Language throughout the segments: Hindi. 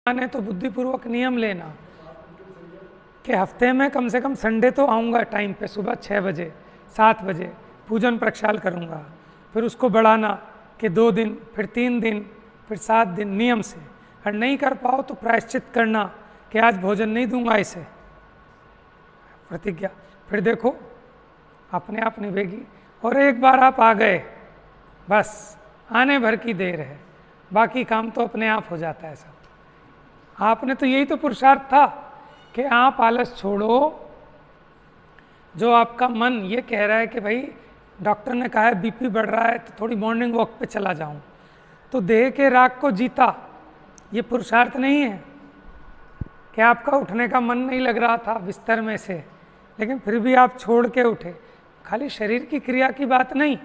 है तो बुद्धिपूर्वक नियम लेना कि हफ्ते में कम से कम संडे तो आऊँगा टाइम पे, सुबह 6 बजे 7 बजे पूजन प्रक्षाल करूँगा। फिर उसको बढ़ाना कि 2 दिन, फिर 3 दिन, फिर 7 दिन नियम से। और नहीं कर पाओ तो प्रायश्चित करना कि आज भोजन नहीं दूंगा इसे, प्रतिज्ञा। फिर देखो अपने आप निभेगी। और एक बार आप आ गए, बस आने भर की देर है, बाकी काम तो अपने आप हो जाता है सब। आपने तो यही तो पुरुषार्थ था कि आप आलस छोड़ो। जो आपका मन ये कह रहा है कि भाई डॉक्टर ने कहा है बीपी बढ़ रहा है तो थोड़ी मॉर्निंग वॉक पे चला जाऊं, तो देह के राग को जीता। ये पुरुषार्थ नहीं है कि आपका उठने का मन नहीं लग रहा था बिस्तर में से, लेकिन फिर भी आप छोड़ के उठे। खाली शरीर की क्रिया की बात नहीं,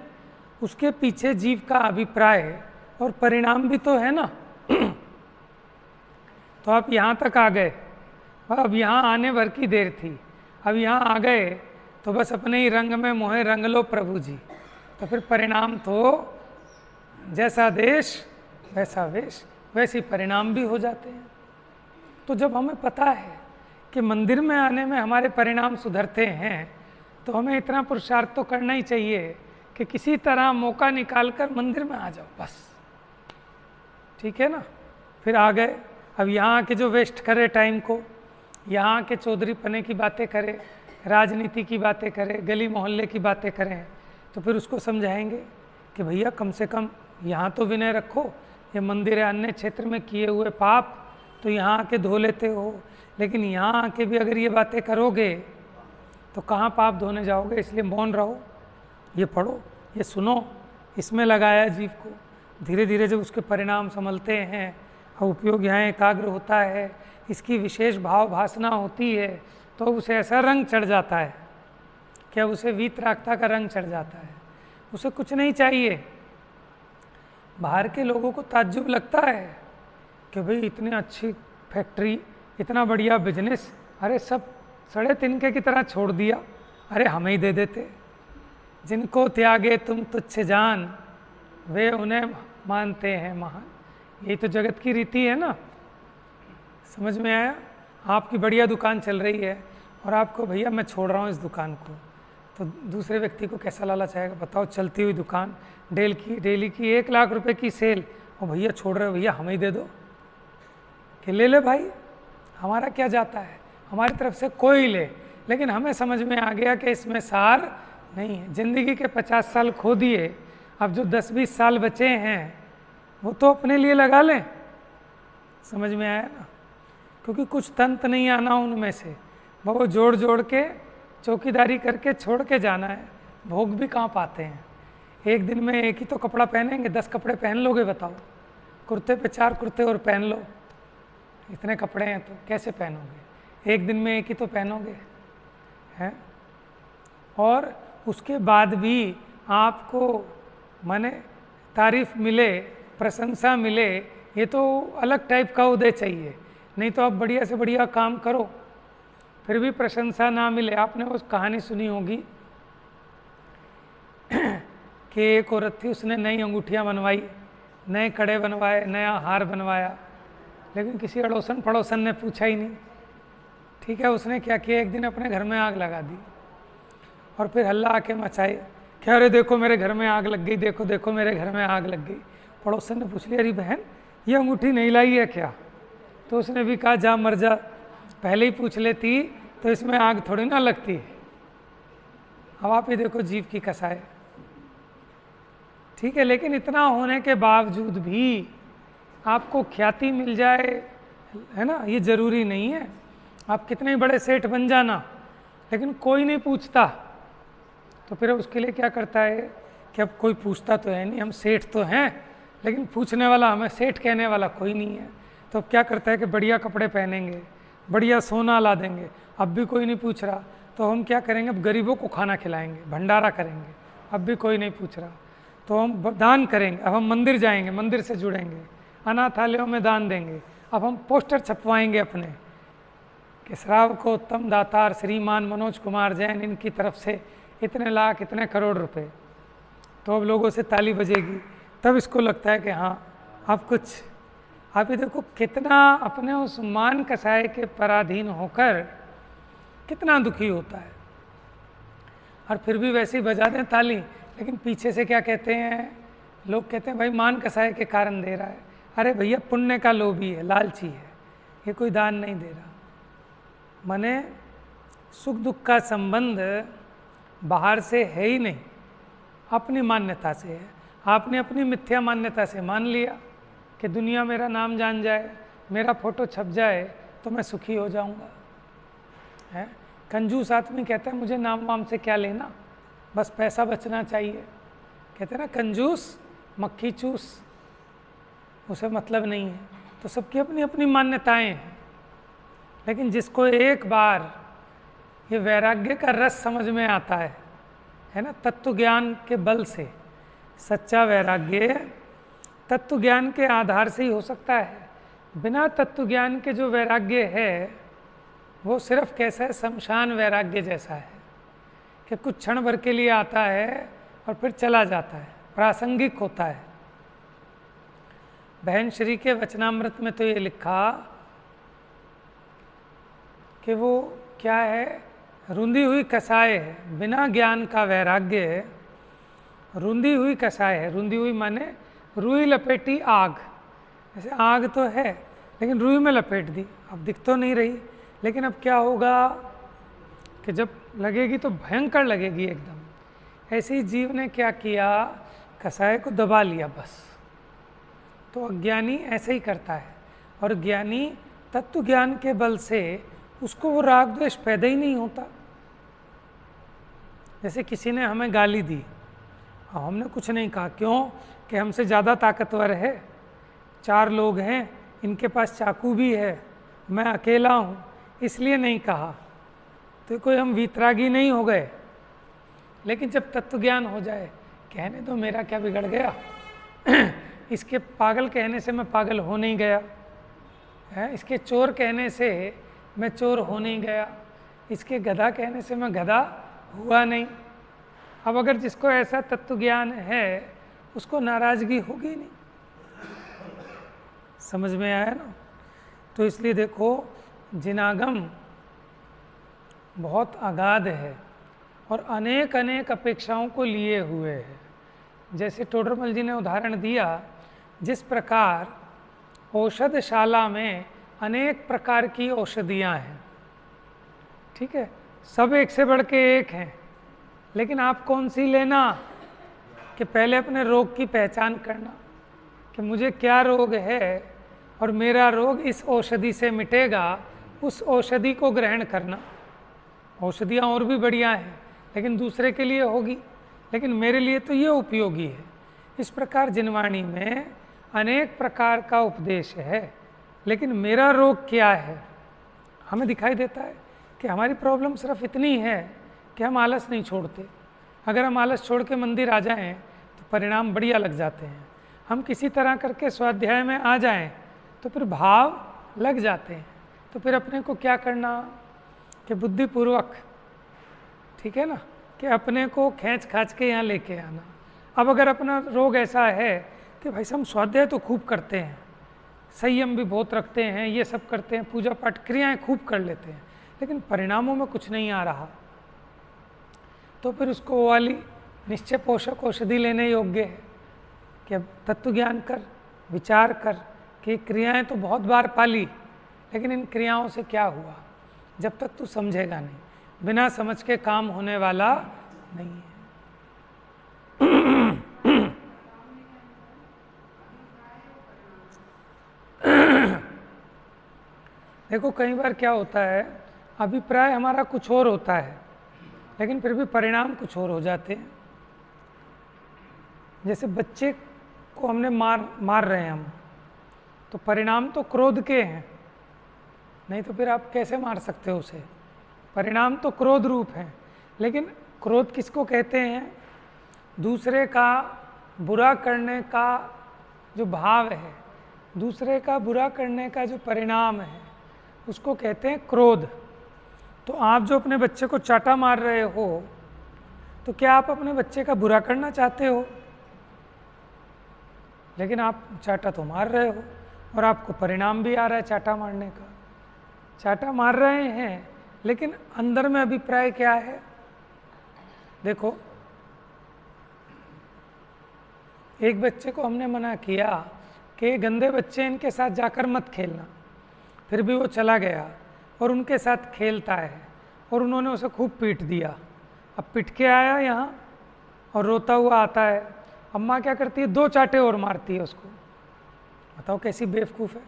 उसके पीछे जीव का अभिप्राय है और परिणाम भी तो है ना। तो आप यहाँ तक आ गए, अब यहाँ आने भर की देर थी, अब यहाँ आ गए तो बस अपने ही रंग में मोहे रंग लो प्रभु जी। तो फिर परिणाम तो जैसा देश वैसा वेश, वैसे परिणाम भी हो जाते हैं। तो जब हमें पता है कि मंदिर में आने में हमारे परिणाम सुधरते हैं, तो हमें इतना पुरुषार्थ तो करना ही चाहिए कि किसी तरह मौका निकाल कर मंदिर में आ जाओ बस, ठीक है ना। फिर आ गए, अब यहाँ आके जो वेस्ट करे टाइम को, यहाँ आके चौधरी पने की बातें करे, राजनीति की बातें करे, गली मोहल्ले की बातें करें, तो फिर उसको समझाएंगे कि भैया कम से कम यहाँ तो विनय रखो। ये मंदिर है, अन्य क्षेत्र में किए हुए पाप तो यहाँ आके धो लेते हो, लेकिन यहाँ आके भी अगर ये बातें करोगे तो कहाँ पाप धोने जाओगे। इसलिए मौन रहो, ये पढ़ो, ये सुनो, इसमें लगाया जीव को। धीरे धीरे जब उसके परिणाम संभलते हैं और उपयोग यहाँ एकाग्र होता है, इसकी विशेष भाव भासना होती है, तो उसे ऐसा रंग चढ़ जाता है कि अब उसे वीतरागता का रंग चढ़ जाता है। उसे कुछ नहीं चाहिए। बाहर के लोगों को ताज्जुब लगता है कि भाई इतनी अच्छी फैक्ट्री, इतना बढ़िया बिजनेस, अरे सब सड़े तिनके की तरह छोड़ दिया, अरे हमें ही दे देते। जिनको त्यागे तुम तुच्छ जान, वे उन्हें मानते हैं महान। यही तो जगत की रीति है ना। समझ में आया? आपकी बढ़िया दुकान चल रही है और आपको भैया मैं छोड़ रहा हूँ इस दुकान को, तो दूसरे व्यक्ति को कैसा लालच आएगा बताओ। चलती हुई दुकान, डेली की 1 लाख रुपए की सेल, और भैया छोड़ रहे हो, भैया हमें ही दे दो कि ले ले भाई, हमारा क्या जाता है, हमारी तरफ से कोई ले। लेकिन हमें समझ में आ गया कि इसमें सार नहीं है। ज़िंदगी के 50 साल खो दिए, अब जो 10-20 साल बचे हैं वो तो अपने लिए लगा लें। समझ में आया ना? क्योंकि कुछ तंत्र नहीं आना उनमें से, वो जोड़ जोड़ के चौकीदारी करके छोड़ के जाना है। भोग भी कहाँ पाते हैं। एक दिन में एक ही तो कपड़ा पहनेंगे, 10 कपड़े पहन लोगे बताओ? कुर्ते पे 4 कुर्ते और पहन लो, इतने कपड़े हैं तो कैसे पहनोगे? एक दिन में एक ही तो पहनोगे हैं। और उसके बाद भी आपको माने तारीफ मिले, प्रशंसा मिले, ये तो अलग टाइप का उदय चाहिए। नहीं तो आप बढ़िया से बढ़िया काम करो, फिर भी प्रशंसा ना मिले। आपने उस कहानी सुनी होगी कि एक औरत थी, उसने नई अंगूठियाँ बनवाई, नए कड़े बनवाए, नया हार बनवाया, लेकिन किसी अड़ोसन पड़ोसन ने पूछा ही नहीं। ठीक है, उसने क्या किया, एक दिन अपने घर में आग लगा दी और फिर हल्ला आके मचाए कि अरे देखो मेरे घर में आग लग गई, देखो देखो मेरे घर में आग लग गई। पड़ोसन ने पूछ लिया, अरे बहन ये अंगूठी नहीं लाई है क्या? तो उसने भी कहा जा मर जा, पहले ही पूछ लेती तो इसमें आग थोड़ी ना लगती। अब आप ही देखो जीव की कसाई। ठीक है, लेकिन इतना होने के बावजूद भी आपको ख्याति मिल जाए, है ना, ये जरूरी नहीं है। आप कितने बड़े सेठ बन जाना, लेकिन कोई नहीं पूछता, तो फिर उसके लिए क्या करता है कि अब कोई पूछता तो है नहीं, हम सेठ तो हैं लेकिन पूछने वाला, हमें सेठ कहने वाला कोई नहीं है। तो अब क्या करता है कि बढ़िया कपड़े पहनेंगे, बढ़िया सोना ला देंगे, अब भी कोई नहीं पूछ रहा, तो हम क्या करेंगे, अब गरीबों को खाना खिलाएंगे, भंडारा करेंगे, अब भी कोई नहीं पूछ रहा, तो हम दान करेंगे, अब हम मंदिर जाएंगे, मंदिर से जुड़ेंगे, अनाथालयों में दान देंगे, अब हम पोस्टर छपवाएंगे अपने कि श्राव को उत्तम दातार श्रीमान मनोज कुमार जैन, इनकी तरफ से इतने लाख इतने करोड़ रुपए। तो अब लोगों से ताली बजेगी, तब इसको लगता है कि हाँ अब कुछ आप ये देखो कितना अपने उस मान कसाय के पराधीन होकर कितना दुखी होता है, और फिर भी वैसे ही बजा दें ताली, लेकिन पीछे से क्या कहते हैं लोग, कहते हैं भाई मान कसाय के कारण दे रहा है। अरे भैया पुण्य का लोभी है, लालची है, ये कोई दान नहीं दे रहा। माने सुख दुख का संबंध बाहर से है ही नहीं, अपनी मान्यता से है। आपने अपनी मिथ्या मान्यता से मान लिया कि दुनिया मेरा नाम जान जाए, मेरा फोटो छप जाए तो मैं सुखी हो जाऊंगा, है। कंजूस आदमी कहता है मुझे नाम वाम से क्या लेना, बस पैसा बचना चाहिए। कहते हैं ना कंजूस मक्खी चूस, उसे मतलब नहीं है। तो सबकी अपनी अपनी मान्यताएं हैं, लेकिन जिसको एक बार ये वैराग्य का रस समझ में आता है ना, तत्व ज्ञान के बल से, सच्चा वैराग्य तत्व ज्ञान के आधार से ही हो सकता है। बिना तत्व ज्ञान के जो वैराग्य है वो सिर्फ कैसा है, शमशान वैराग्य जैसा है कि कुछ क्षण भर के लिए आता है और फिर चला जाता है, प्रासंगिक होता है। बहन श्री के वचनामृत में तो ये लिखा कि वो क्या है, रुंधी हुई कसाय है, बिना ज्ञान का वैराग्य रुंधी हुई कसाय है। रुंधी हुई माने रुई लपेटी आग, जैसे आग तो है लेकिन रुई में लपेट दी, अब दिख तो नहीं रही, लेकिन अब क्या होगा कि जब लगेगी तो भयंकर लगेगी एकदम। ऐसे ही जीव ने क्या किया, कसाय को दबा लिया बस। तो अज्ञानी ऐसे ही करता है, और ज्ञानी तत्व ज्ञान के बल से उसको वो राग द्वेष पैदा ही नहीं होता। जैसे किसी ने हमें गाली दी और हमने कुछ नहीं कहा, क्यों कि हमसे ज़्यादा ताकतवर है, 4 लोग हैं, इनके पास चाकू भी है, मैं अकेला हूँ, इसलिए नहीं कहा। तो कोई हम वीतरागी नहीं हो गए। लेकिन जब तत्व ज्ञान हो जाए, कहने तो मेरा क्या बिगड़ गया इसके पागल कहने से मैं पागल हो नहीं गया है, इसके चोर कहने से मैं चोर हो नहीं गया, इसके गधा कहने से मैं गधा हुआ नहीं। अब अगर जिसको ऐसा तत्व ज्ञान है उसको नाराजगी होगी नहीं। समझ में आया ना? तो इसलिए देखो जिनागम बहुत अगाध है और अनेक अनेक अपेक्षाओं को लिए हुए है। जैसे टोडरमल जी ने उदाहरण दिया, जिस प्रकार औषधशाला में अनेक प्रकार की औषधियाँ हैं, ठीक है, सब एक से बढ़ के एक हैं, लेकिन आप कौन सी लेना कि पहले अपने रोग की पहचान करना कि मुझे क्या रोग है और मेरा रोग इस औषधि से मिटेगा, उस औषधि को ग्रहण करना। औषधियाँ और भी बढ़िया हैं लेकिन दूसरे के लिए होगी, लेकिन मेरे लिए तो ये उपयोगी है। इस प्रकार जिनवाणी में अनेक प्रकार का उपदेश है, लेकिन मेरा रोग क्या है हमें दिखाई देता है कि हमारी प्रॉब्लम सिर्फ इतनी है कि हम आलस नहीं छोड़ते। अगर हम आलस छोड़ के मंदिर आ जाएं तो परिणाम बढ़िया लग जाते हैं। हम किसी तरह करके स्वाध्याय में आ जाएं तो फिर भाव लग जाते हैं। तो फिर अपने को क्या करना कि बुद्धिपूर्वक, ठीक है ना, कि अपने को खींच खाच के यहाँ लेके आना। अब अगर अपना रोग ऐसा है कि भाई हम स्वाध्याय तो खूब करते हैं, संयम भी बहुत रखते हैं, ये सब करते हैं, पूजा पाठ क्रियाएं खूब कर लेते हैं, लेकिन परिणामों में कुछ नहीं आ रहा, तो फिर उसको वो वाली निश्चय पोषक औषधि लेने योग्य है कि अब तत्व ज्ञान कर, विचार कर कि क्रियाएं तो बहुत बार पाली, लेकिन इन क्रियाओं से क्या हुआ। जब तक तू समझेगा नहीं, बिना समझ के काम होने वाला नहीं है। देखो कई बार क्या होता है, अभिप्राय हमारा कुछ और होता है लेकिन फिर भी परिणाम कुछ और हो जाते हैं। जैसे बच्चे को हमने मार रहे हैं हम, तो परिणाम तो क्रोध के हैं, नहीं तो फिर आप कैसे मार सकते हो उसे। परिणाम तो क्रोध रूप है, लेकिन क्रोध किसको कहते हैं, दूसरे का बुरा करने का जो भाव है, दूसरे का बुरा करने का जो परिणाम है, उसको कहते हैं क्रोध। तो आप जो अपने बच्चे को चाटा मार रहे हो, तो क्या आप अपने बच्चे का बुरा करना चाहते हो, लेकिन आप चाटा तो मार रहे हो। और आपको परिणाम भी आ रहा है चाटा मारने का। चाटा मार रहे हैं, लेकिन अंदर में अभिप्राय क्या है? देखो, एक बच्चे को हमने मना किया कि गंदे बच्चे इनके साथ जाकर मत खेलना, फिर भी वो चला गया और उनके साथ खेलता है और उन्होंने उसे खूब पीट दिया। अब पीट के आया यहाँ और रोता हुआ आता है, अम्मा क्या करती है? 2 चाटे और मारती है उसको। बताओ कैसी बेवकूफ़ है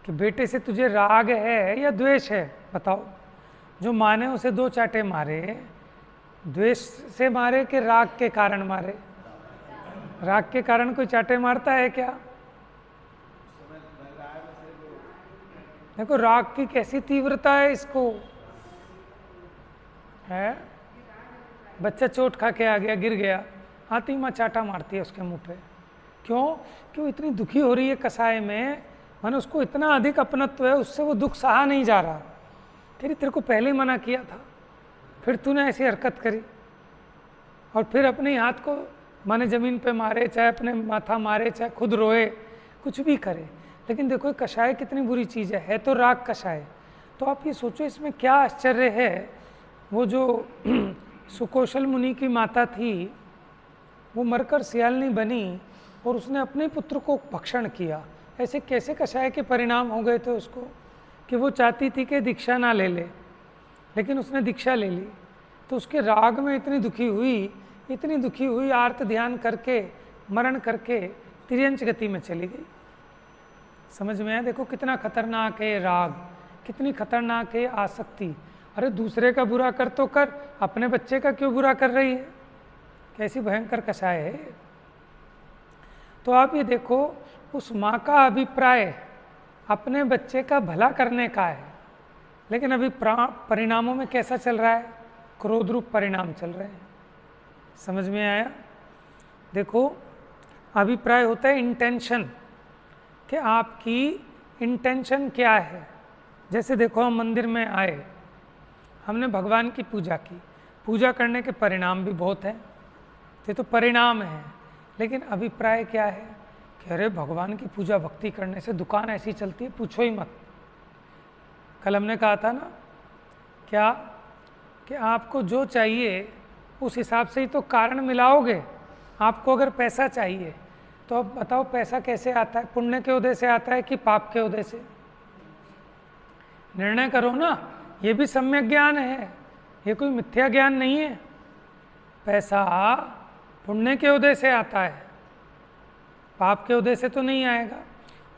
कि बेटे से तुझे राग है या द्वेष है? बताओ। जो माँ ने उसे 2 चाटे मारे, द्वेष से मारे कि राग के कारण मारे? राग के कारण कोई चाटे मारता है क्या? देखो राग की कैसी तीव्रता है इसको, है? बच्चा चोट खा के आ गया, गिर गया, आती ही माँ चाटा मारती है उसके मुंह पे। क्यों? क्यों इतनी दुखी हो रही है कसाय में, माने उसको इतना अधिक अपनत्व है, उससे वो दुख सहा नहीं जा रहा। तेरे को पहले ही मना किया था, फिर तूने ऐसी हरकत करी, और फिर अपने हाथ को माने ज़मीन पे मारे, चाहे अपने माथा मारे, चाहे खुद रोए, कुछ भी करे। लेकिन देखो कषाय कितनी बुरी चीज़ है तो राग कषाय। तो आप ये सोचो इसमें क्या आश्चर्य है। वो जो सुकौशल मुनि की माता थी, वो मरकर सियालनी बनी और उसने अपने पुत्र को भक्षण किया। ऐसे कैसे कषाय के परिणाम हो गए थे उसको कि वो चाहती थी कि दीक्षा ना ले ले, लेकिन उसने दीक्षा ले ली। तो उसके राग में इतनी दुखी हुई, आर्त ध्यान करके मरण करके तिर्यंच गति में चली गई। समझ में आया? देखो कितना खतरनाक है राग, कितनी खतरनाक है आसक्ति। अरे दूसरे का बुरा कर तो कर, अपने बच्चे का क्यों बुरा कर रही है? कैसी भयंकर कषाय है। तो आप ये देखो, उस माँ का अभिप्राय अपने बच्चे का भला करने का है, लेकिन अभी परिणामों में कैसा चल रहा है? क्रोध रूप परिणाम चल रहे हैं। समझ में आया? देखो अभिप्राय होता है इंटेंशन, कि आपकी इंटेंशन क्या है। जैसे देखो हम मंदिर में आए, हमने भगवान की पूजा की, पूजा करने के परिणाम भी बहुत हैं, ये तो परिणाम है। लेकिन अभिप्राय क्या है कि अरे भगवान की पूजा भक्ति करने से दुकान ऐसी चलती है, पूछो ही मत। कल हमने कहा था ना क्या, कि आपको जो चाहिए उस हिसाब से ही तो कारण मिलाओगे। आपको अगर पैसा चाहिए तो अब बताओ पैसा कैसे आता है? पुण्य के उदय से आता है कि पाप के उदय से? निर्णय करो ना। ये भी सम्यक ज्ञान है, ये कोई मिथ्या ज्ञान नहीं है। पैसा पुण्य के उदय से आता है, पाप के उदय से तो नहीं आएगा।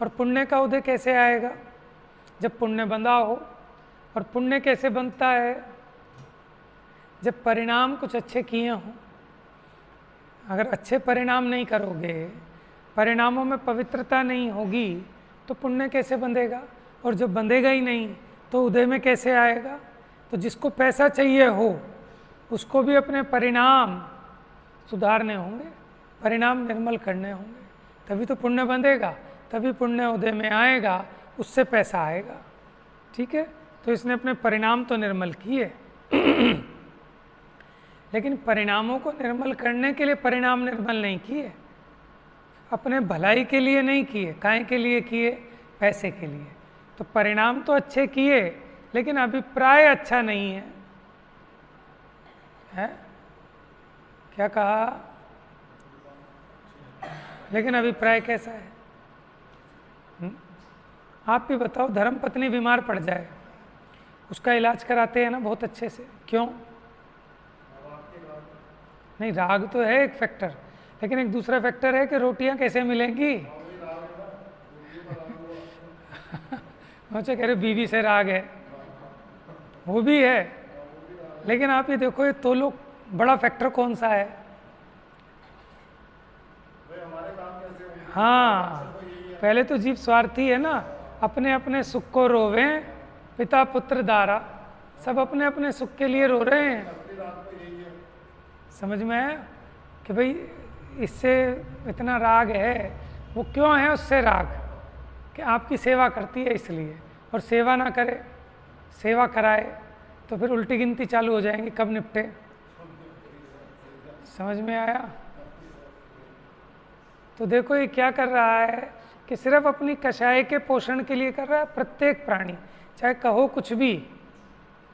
और पुण्य का उदय कैसे आएगा? जब पुण्य बंधा हो। और पुण्य कैसे बनता है? जब परिणाम कुछ अच्छे किए हों। अगर अच्छे परिणाम नहीं करोगे, परिणामों में पवित्रता नहीं होगी, तो पुण्य कैसे बंधेगा? और जब बंधेगा ही नहीं तो उदय में कैसे आएगा? तो जिसको पैसा चाहिए हो उसको भी अपने परिणाम सुधारने होंगे, परिणाम निर्मल करने होंगे, तभी तो पुण्य बंधेगा, तभी पुण्य उदय में आएगा, उससे पैसा आएगा। ठीक है? तो इसने अपने परिणाम तो निर्मल किए लेकिन परिणामों को निर्मल करने के लिए परिणाम निर्मल नहीं किए, अपने भलाई के लिए नहीं किए। काहे के लिए किए? पैसे के लिए। तो परिणाम तो अच्छे किए लेकिन अभिप्राय अच्छा नहीं है, है? क्या कहा? लेकिन अभिप्राय कैसा है? आप भी बताओ, धर्मपत्नी बीमार पड़ जाए, उसका इलाज कराते हैं ना बहुत अच्छे से, क्यों? नहीं, राग तो है एक फैक्टर, लेकिन एक दूसरा फैक्टर है कि रोटियां कैसे मिलेंगी। मुझे कह रहे बीवी से राग है, वो भी है, लेकिन आप ये देखो ये तो लोग बड़ा फैक्टर कौन सा है? हाँ, पहले तो जीव स्वार्थी है ना, अपने अपने सुख को रोवे, पिता पुत्र दारा, सब अपने अपने सुख के लिए रो रहे हैं। समझ में आया कि भाई इससे इतना राग है, वो क्यों है उससे राग? कि आपकी सेवा करती है इसलिए, और सेवा ना करे, सेवा कराए तो फिर उल्टी गिनती चालू हो जाएंगी, कब निपटे। समझ में आया? तो देखो ये क्या कर रहा है, कि सिर्फ अपनी कषाय के पोषण के लिए कर रहा है प्रत्येक प्राणी, चाहे कहो कुछ भी।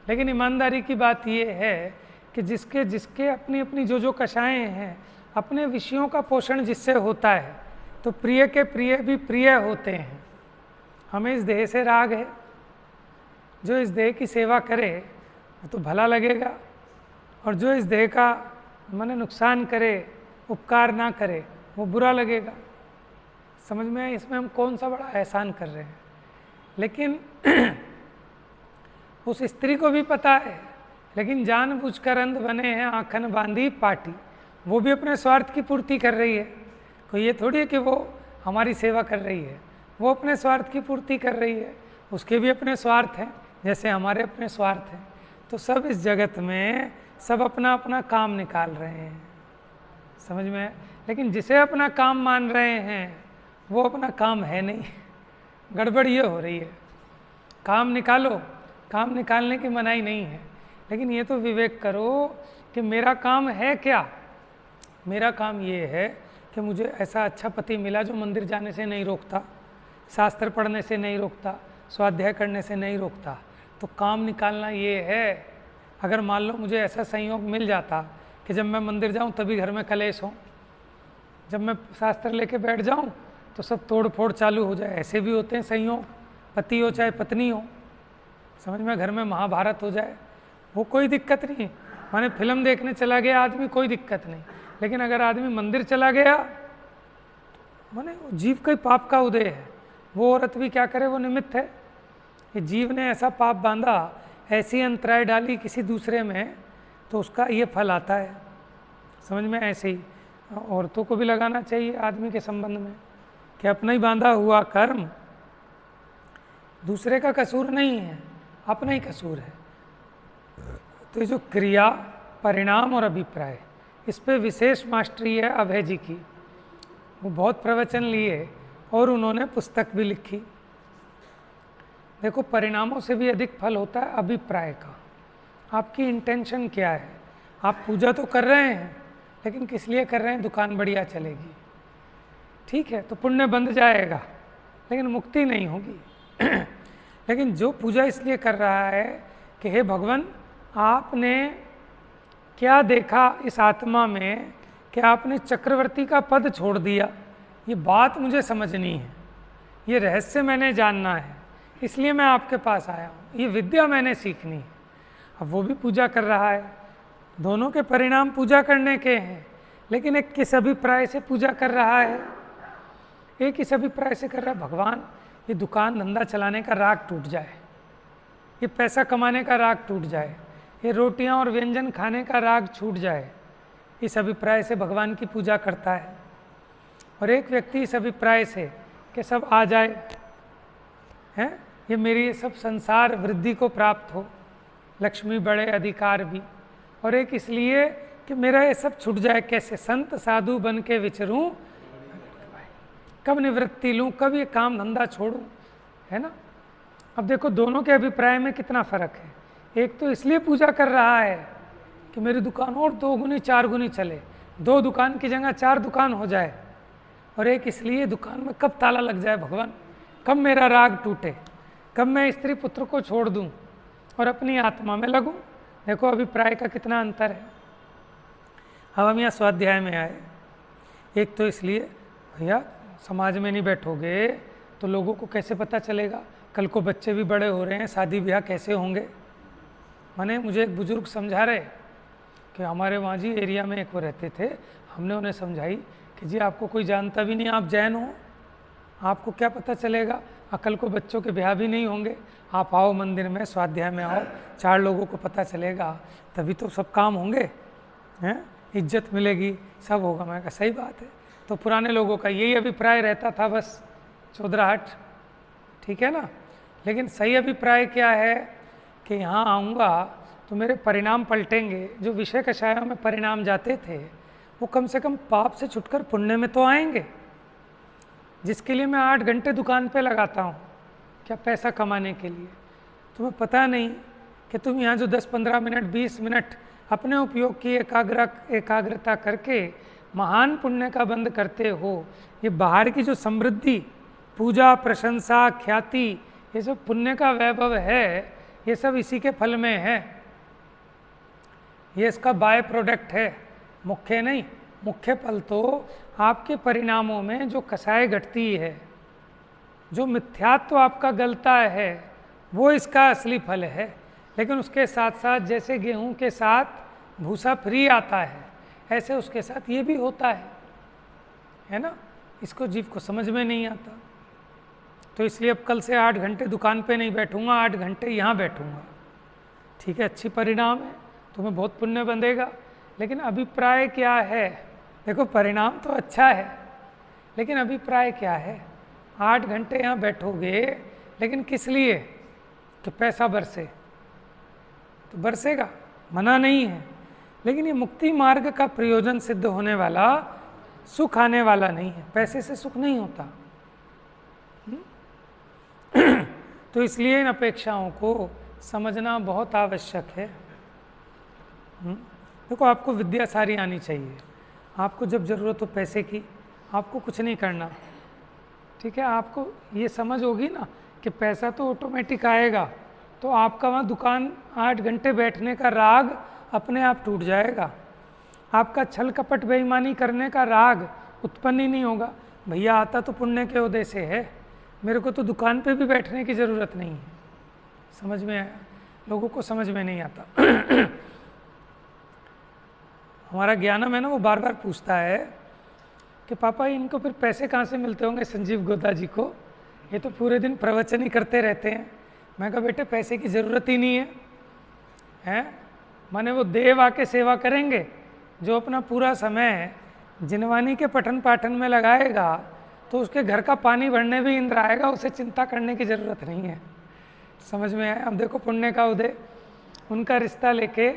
लेकिन ईमानदारी की बात ये है कि जिसके जिसके अपनी अपनी जो जो कषाएँ हैं, अपने विषयों का पोषण जिससे होता है, तो प्रिय के प्रिय भी प्रिय होते हैं। हमें इस देह से राग है, जो इस देह की सेवा करे वो तो भला लगेगा, और जो इस देह का माने नुकसान करे, उपकार ना करे, वो बुरा लगेगा। समझ में आए? इसमें हम कौन सा बड़ा एहसान कर रहे हैं। लेकिन उस स्त्री को भी पता है, लेकिन जानबूझकर अंध बने हैं आंखन बांधी पाटी। वो भी अपने स्वार्थ की पूर्ति कर रही है। कोई ये थोड़ी है कि वो हमारी सेवा कर रही है, वो अपने स्वार्थ की पूर्ति कर रही है। उसके भी अपने स्वार्थ हैं, जैसे हमारे अपने स्वार्थ हैं। तो सब इस जगत में सब अपना अपना काम निकाल रहे हैं, समझ में है? लेकिन जिसे अपना काम मान रहे हैं वो अपना काम है नहीं। गड़बड़ ये हो रही है। काम निकालो, काम निकालने की मनाही नहीं है, लेकिन ये तो विवेक करो कि मेरा काम है क्या। मेरा काम ये है कि मुझे ऐसा अच्छा पति मिला जो मंदिर जाने से नहीं रोकता, शास्त्र पढ़ने से नहीं रोकता, स्वाध्याय करने से नहीं रोकता। तो काम निकालना ये है। अगर मान लो मुझे ऐसा संयोग मिल जाता कि जब मैं मंदिर जाऊं तभी घर में कलेश हो, जब मैं शास्त्र लेके बैठ जाऊं तो सब तोड़ फोड़ चालू हो जाए। ऐसे भी होते हैं संयोग, पति हो चाहे पत्नी हो, समझ में, घर में महाभारत हो जाए, वो कोई दिक्कत नहीं। माने फिल्म देखने चला गया आदमी, कोई दिक्कत नहीं। लेकिन अगर आदमी मंदिर चला गया, माने जीव का पाप का उदय है। वो औरत भी क्या करे, वो निमित्त है कि जीव ने ऐसा पाप बांधा, ऐसी अंतराय डाली किसी दूसरे में, तो उसका ये फल आता है। समझ में? ऐसे ही औरतों को भी लगाना चाहिए आदमी के संबंध में कि अपना ही बांधा हुआ कर्म दूसरे का कसूर नहीं है, अपना ही कसूर है। तो ये जो क्रिया, परिणाम और अभिप्राय, इस पे विशेष मास्टरी है अभय जी की। वो बहुत प्रवचन लिए और उन्होंने पुस्तक भी लिखी। देखो, परिणामों से भी अधिक फल होता है अभिप्राय का। आपकी इंटेंशन क्या है? आप पूजा तो कर रहे हैं, लेकिन किस लिए कर रहे हैं? दुकान बढ़िया चलेगी, ठीक है, तो पुण्य बंध जाएगा, लेकिन मुक्ति नहीं होगी। लेकिन जो पूजा इसलिए कर रहा है कि हे भगवान, आपने क्या देखा इस आत्मा में कि आपने चक्रवर्ती का पद छोड़ दिया, ये बात मुझे समझनी है, ये रहस्य मैंने जानना है, इसलिए मैं आपके पास आया हूँ, ये विद्या मैंने सीखनी है। अब वो भी पूजा कर रहा है, दोनों के परिणाम पूजा करने के हैं, लेकिन एक किस अभिप्राय से पूजा कर रहा है? एक इस अभिप्राय से कर रहा है, भगवान ये दुकान धंधा चलाने का राग टूट जाए, ये पैसा कमाने का राग टूट जाए, ये रोटियां और व्यंजन खाने का राग छूट जाए। इस अभिप्राय से भगवान की पूजा करता है। और एक व्यक्ति इस अभिप्राय से कि सब आ जाए, हैं, ये मेरी सब संसार वृद्धि को प्राप्त हो, लक्ष्मी बड़े अधिकार भी, और एक इसलिए कि मेरा ये सब छूट जाए। कैसे? संत साधु बन के विचरूं, कब निवृत्ति लूँ, कब ये काम धंधा छोड़ूं, है ना। अब देखो दोनों के अभिप्राय में कितना फर्क है। एक तो इसलिए पूजा कर रहा है कि मेरी दुकान और 2 गुनी 4 गुनी चले, 2 दुकान की जगह 4 दुकान हो जाए, और एक इसलिए दुकान में कब ताला लग जाए भगवान, कब मेरा राग टूटे, कब मैं स्त्री पुत्र को छोड़ दूं और अपनी आत्मा में लगूं। देखो अभिप्राय का कितना अंतर है। अब हम यहाँ स्वाध्याय में आए, एक तो इसलिए भैया समाज में नहीं बैठोगे तो लोगों को कैसे पता चलेगा, कल को बच्चे भी बड़े हो रहे हैं, शादी ब्याह कैसे होंगे। माने मुझे एक बुजुर्ग समझा रहे कि हमारे वहाँ जी एरिया में एक वो रहते थे, हमने उन्हें समझाई कि जी आपको कोई जानता भी नहीं, आप जैन हो, आपको क्या पता चलेगा, कल को बच्चों के ब्याह भी नहीं होंगे, आप आओ मंदिर में, स्वाध्याय में आओ, 4 लोगों को पता चलेगा, तभी तो सब काम होंगे, हैं, इज्जत मिलेगी, सब होगा। मैं कहा सही बात है। तो पुराने लोगों का यही अभिप्राय रहता था, बस चौधराहट, ठीक है ना। लेकिन सही अभिप्राय क्या है कि यहाँ आऊँगा तो मेरे परिणाम पलटेंगे। जो विषय कषायों में परिणाम जाते थे वो कम से कम पाप से छुटकर पुण्य में तो आएंगे, जिसके लिए मैं 8 घंटे दुकान पे लगाता हूँ, क्या पैसा कमाने के लिए। तुम्हें पता नहीं कि तुम यहाँ जो 10-15 मिनट 20 मिनट अपने उपयोग की एकाग्रता करके महान पुण्य का बंद करते हो, ये बाहर की जो समृद्धि पूजा, प्रशंसा, ख्याति, ये सब पुण्य का वैभव है, ये सब इसी के फल में है, ये इसका बाय प्रोडक्ट है, मुख्य नहीं। मुख्य फल तो आपके परिणामों में जो कसाई घटती है, जो मिथ्यात्व आपका गलता है, वो इसका असली फल है। लेकिन उसके साथ साथ जैसे गेहूं के साथ भूसा फ्री आता है, ऐसे उसके साथ ये भी होता है ना। इसको जीव को समझ में नहीं आता। तो इसलिए अब कल से 8 घंटे दुकान पे नहीं बैठूंगा, 8 घंटे यहाँ बैठूंगा। ठीक है, अच्छी परिणाम है, तुम्हें बहुत पुण्य बंधेगा। लेकिन अभिप्राय क्या है? देखो, परिणाम तो अच्छा है, लेकिन अभिप्राय क्या है? 8 घंटे यहाँ बैठोगे, लेकिन किस लिए? कि पैसा बरसे, तो बरसेगा, मना नहीं है। लेकिन ये मुक्ति मार्ग का प्रयोजन सिद्ध होने वाला, सुख आने वाला नहीं है। पैसे से सुख नहीं होता। तो इसलिए इन अपेक्षाओं को समझना बहुत आवश्यक है। देखो, आपको विद्या सारी आनी चाहिए। आपको जब ज़रूरत हो पैसे की, आपको कुछ नहीं करना। ठीक है, आपको ये समझ होगी ना कि पैसा तो ऑटोमेटिक आएगा, तो आपका वहाँ दुकान 8 घंटे बैठने का राग अपने आप टूट जाएगा। आपका छल कपट बेईमानी करने का राग उत्पन्न ही नहीं होगा। भैया आता तो पुण्य के उदय से है, मेरे को तो दुकान पे भी बैठने की ज़रूरत नहीं है। समझ में आया? लोगों को समझ में नहीं आता। हमारा ज्ञानम है ना, वो बार बार पूछता है कि पापा इनको फिर पैसे कहाँ से मिलते होंगे संजीव गोदा जी को, ये तो पूरे दिन प्रवचन ही करते रहते हैं। मैं कहा बेटे पैसे की ज़रूरत ही नहीं है, हैं? माने वो देव आके सेवा करेंगे। जो अपना पूरा समय जिनवानी के पठन पाठन में लगाएगा, तो उसके घर का पानी भरने भी इंद्र आएगा, उसे चिंता करने की ज़रूरत नहीं है। समझ में आया? अब देखो, पुण्य का उदय, उनका रिश्ता लेके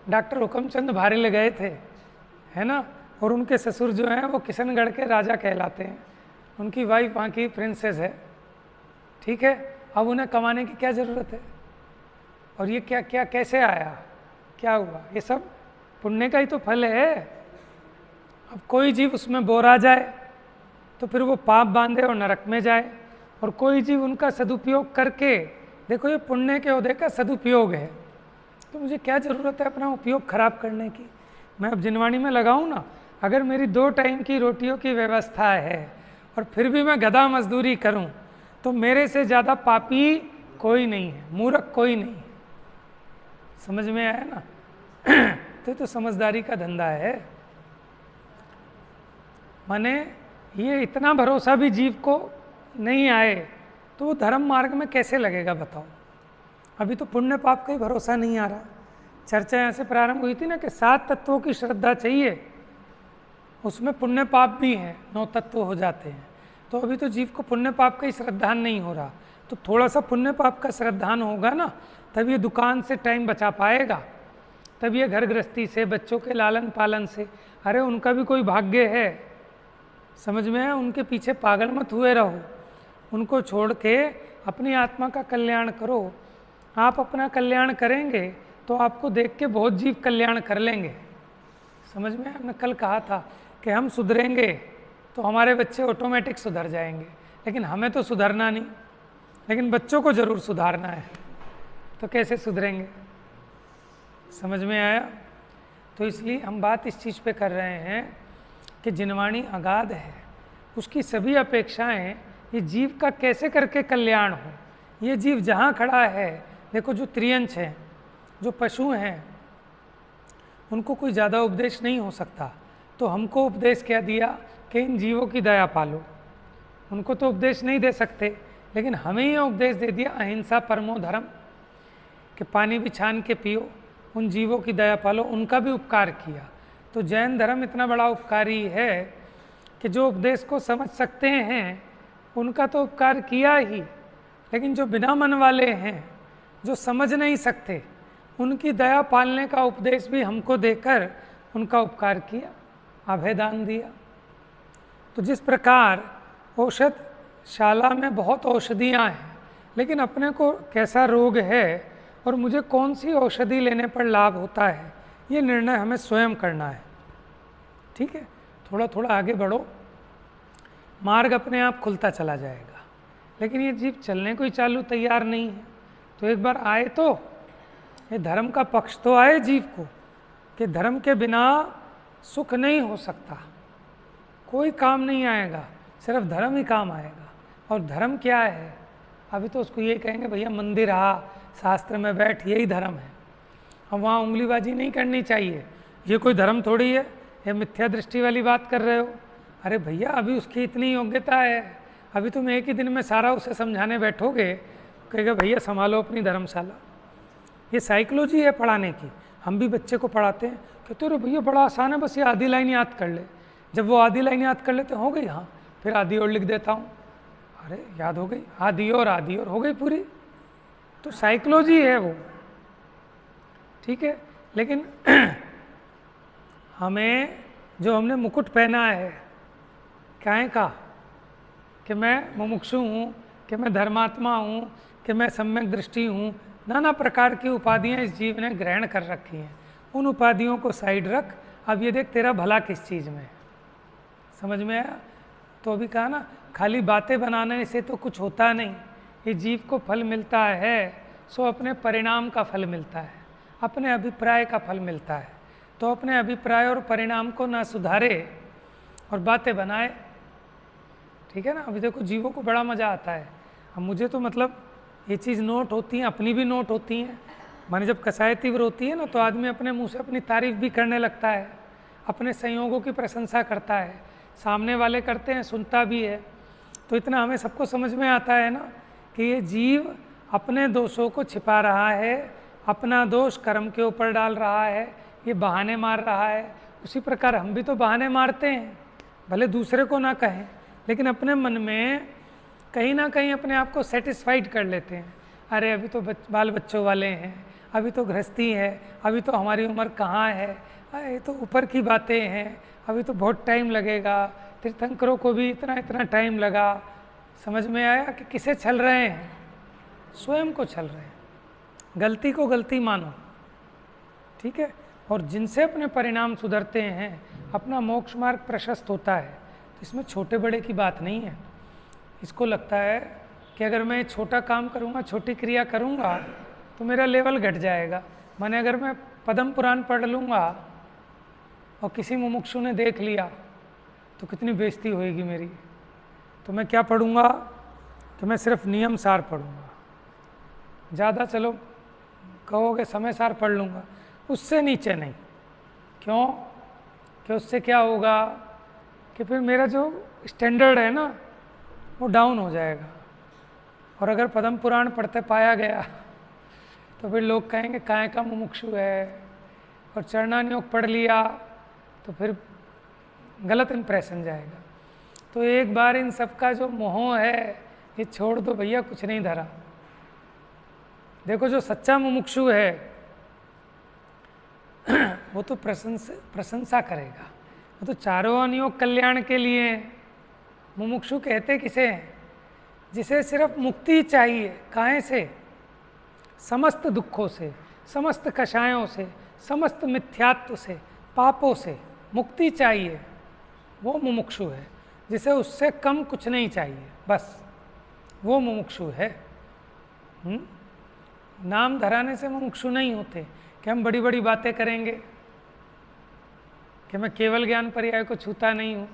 डॉक्टर हुकमचंद भारेल गए थे, है ना। और उनके ससुर जो हैं वो किशनगढ़ के राजा कहलाते हैं, उनकी वाइफ वहाँ की प्रिंसेस है। ठीक है, अब उन्हें कमाने की क्या ज़रूरत है? और ये क्या क्या कैसे आया, क्या हुआ? ये सब पुण्य का ही तो फल है। अब कोई जीव उसमें बोरा जाए तो फिर वो पाप बांधे और नरक में जाए, और कोई जीव उनका सदुपयोग करके, देखो ये पुण्य के उदय का सदुपयोग है। तो मुझे क्या ज़रूरत है अपना उपयोग खराब करने की? मैं अब जिनवाणी में लगाऊं ना, अगर मेरी 2 टाइम की रोटियों की व्यवस्था है और फिर भी मैं गधा मजदूरी करूं, तो मेरे से ज़्यादा पापी कोई नहीं है, मूर्ख कोई नहीं है। समझ में आया ना? तो समझदारी का धंधा है। माने ये इतना भरोसा भी जीव को नहीं आए तो वो धर्म मार्ग में कैसे लगेगा बताओ? अभी तो पुण्य पाप का ही भरोसा नहीं आ रहा। चर्चा यहाँ से प्रारंभ हुई थी ना कि 7 तत्वों की श्रद्धा चाहिए, उसमें पुण्य पाप भी हैं, 9 तत्व हो जाते हैं। तो अभी तो जीव को पुण्य पाप का ही श्रद्धान नहीं हो रहा, तो थोड़ा सा पुण्य पाप का श्रद्धान होगा ना, तब ये दुकान से टाइम बचा पाएगा, तब ये घर गृहस्थी से, बच्चों के लालन पालन से। अरे उनका भी कोई भाग्य है, समझ में है? उनके पीछे पागल मत हुए रहो, उनको छोड़ के अपनी आत्मा का कल्याण करो। आप अपना कल्याण करेंगे तो आपको देख के बहुत जीव कल्याण कर लेंगे। समझ में? हमने कल कहा था कि हम सुधरेंगे तो हमारे बच्चे ऑटोमेटिक सुधर जाएंगे, लेकिन हमें तो सुधरना नहीं, लेकिन बच्चों को ज़रूर सुधारना है। तो कैसे सुधरेंगे? समझ में आया? तो इसलिए हम बात इस चीज़ पे कर रहे हैं कि जिनवाणी अगाध है, उसकी सभी अपेक्षाएं ये जीव का कैसे करके कल्याण हो। ये जीव जहाँ खड़ा है, देखो जो त्रियंच हैं, जो पशु हैं, उनको कोई ज़्यादा उपदेश नहीं हो सकता। तो हमको उपदेश क्या दिया कि इन जीवों की दया पालो। उनको तो उपदेश नहीं दे सकते, लेकिन हमें ये उपदेश दे दिया अहिंसा परमो धर्म, कि पानी भी छान के पियो, उन जीवों की दया पालो, उनका भी उपकार किया। तो जैन धर्म इतना बड़ा उपकारी है कि जो उपदेश को समझ सकते हैं उनका तो उपकार किया ही, लेकिन जो बिना मन वाले हैं, जो समझ नहीं सकते, उनकी दया पालने का उपदेश भी हमको देकर उनका उपकार किया, अभयदान दिया। तो जिस प्रकार औषधशाला में बहुत औषधियाँ हैं, लेकिन अपने को कैसा रोग है और मुझे कौन सी औषधि लेने पर लाभ होता है, ये निर्णय हमें स्वयं करना है। ठीक है, थोड़ा थोड़ा आगे बढ़ो, मार्ग अपने आप खुलता चला जाएगा। लेकिन ये जीव चलने को ही चालू तैयार नहीं है। तो एक बार आए तो ये धर्म का पक्ष तो आए जीव को कि धर्म के बिना सुख नहीं हो सकता, कोई काम नहीं आएगा, सिर्फ धर्म ही काम आएगा। और धर्म क्या है? अभी तो उसको ये कहेंगे भैया मंदिर आ, शास्त्र में बैठ, यही धर्म है। हम वहाँ उंगलीबाजी नहीं करनी चाहिए, ये कोई धर्म थोड़ी है, ये मिथ्या दृष्टि वाली बात कर रहे हो। अरे भैया अभी उसकी इतनी योग्यता है, अभी तुम एक ही दिन में सारा उसे समझाने बैठोगे, कहेगा भैया संभालो अपनी धर्मशाला। ये साइकोलॉजी है पढ़ाने की। हम भी बच्चे को पढ़ाते हैं, कहते अरे भैया बड़ा आसान है, बस ये आधी लाइन याद कर ले। जब वो आधी लाइन याद कर लेते हो गई, हाँ फिर आधी और लिख देता हूँ, अरे याद हो गई, आधी और हो गई पूरी। तो साइकोलॉजी है वो, ठीक है। लेकिन हमें जो हमने मुकुट पहना है काहे का, कि मैं मुमुक्षु हूँ, कि मैं धर्मात्मा हूँ, कि मैं सम्यक दृष्टि हूँ, नाना प्रकार की उपाधियाँ इस जीव ने ग्रहण कर रखी हैं। उन उपाधियों को साइड रख, अब ये देख तेरा भला किस चीज़ में है। समझ में आया? तो अभी कहा ना, खाली बातें बनाने से तो कुछ होता नहीं। ये जीव को फल मिलता है सो अपने परिणाम का फल मिलता है, अपने अभिप्राय का फल मिलता है। तो अपने अभिप्राय और परिणाम को ना सुधारे और बातें बनाए, ठीक है ना। अभी देखो जीवों को बड़ा मज़ा आता है। अब मुझे तो मतलब ये चीज़ नोट होती हैं, अपनी भी नोट होती हैं। माने जब कसाई तीव्र होती है ना, तो आदमी अपने मुंह से अपनी तारीफ भी करने लगता है, अपने संयोगों की प्रशंसा करता है, सामने वाले करते हैं, सुनता भी है। तो इतना हमें सबको समझ में आता है ना कि ये जीव अपने दोषों को छिपा रहा है, अपना दोष कर्म के ऊपर डाल रहा है, ये बहाने मार रहा है। उसी प्रकार हम भी तो बहाने मारते हैं, भले दूसरे को ना कहें, लेकिन अपने मन में कहीं ना कहीं अपने आप को सेटिस्फाइड कर लेते हैं। अरे अभी तो बाल बच्चों वाले हैं, अभी तो गृहस्थी है, अभी तो हमारी उम्र कहाँ है, ये तो ऊपर की बातें हैं, अभी तो बहुत टाइम लगेगा, तीर्थंकरों को भी इतना इतना टाइम लगा। समझ में आया कि किसे छल रहे हैं? स्वयं को छल रहे हैं। गलती को गलती मानो, ठीक है। और जिनसे अपने परिणाम सुधरते हैं, अपना मोक्ष मार्ग प्रशस्त होता है। तो इसमें छोटे बड़े की बात नहीं है। इसको लगता है कि अगर मैं छोटा काम करूँगा, छोटी क्रिया करूँगा तो मेरा लेवल घट जाएगा। माने अगर मैं पद्म पुराण पढ़ लूँगा और किसी मुमुक्षु ने देख लिया तो कितनी बेइज्जती होएगी मेरी। तो मैं क्या पढ़ूँगा कि मैं सिर्फ नियम सार पढ़ूँगा, ज़्यादा चलो कहोगे समय सार पढ़ लूँगा, उससे नीचे नहीं। क्यों? कि उससे क्या होगा कि फिर मेरा जो स्टैंडर्ड है ना वो डाउन हो जाएगा। और अगर पद्म पुराण पढ़ते पाया गया तो फिर लोग कहेंगे काय का मुमुक्षु है, और चरणान्योग पढ़ लिया तो फिर गलत इंप्रेशन जाएगा। तो एक बार इन सब का जो मोह है ये छोड़ दो भैया, कुछ नहीं धरा। देखो जो सच्चा मुमुक्षु है वो तो प्रशंसा करेगा, वो तो चारों अनियोग कल्याण के लिए। मुमुक्षु कहते किसे हैं? जिसे सिर्फ मुक्ति चाहिए। काहे से? समस्त दुखों से, समस्त कषायों से, समस्त मिथ्यात्व से, पापों से मुक्ति चाहिए, वो मुमुक्षु है। जिसे उससे कम कुछ नहीं चाहिए, बस वो मुमुक्षु है। नाम धराने से मुमुक्षु नहीं होते कि हम बड़ी बड़ी बातें करेंगे कि मैं केवल ज्ञान पर्याय को छूता नहीं हूँ,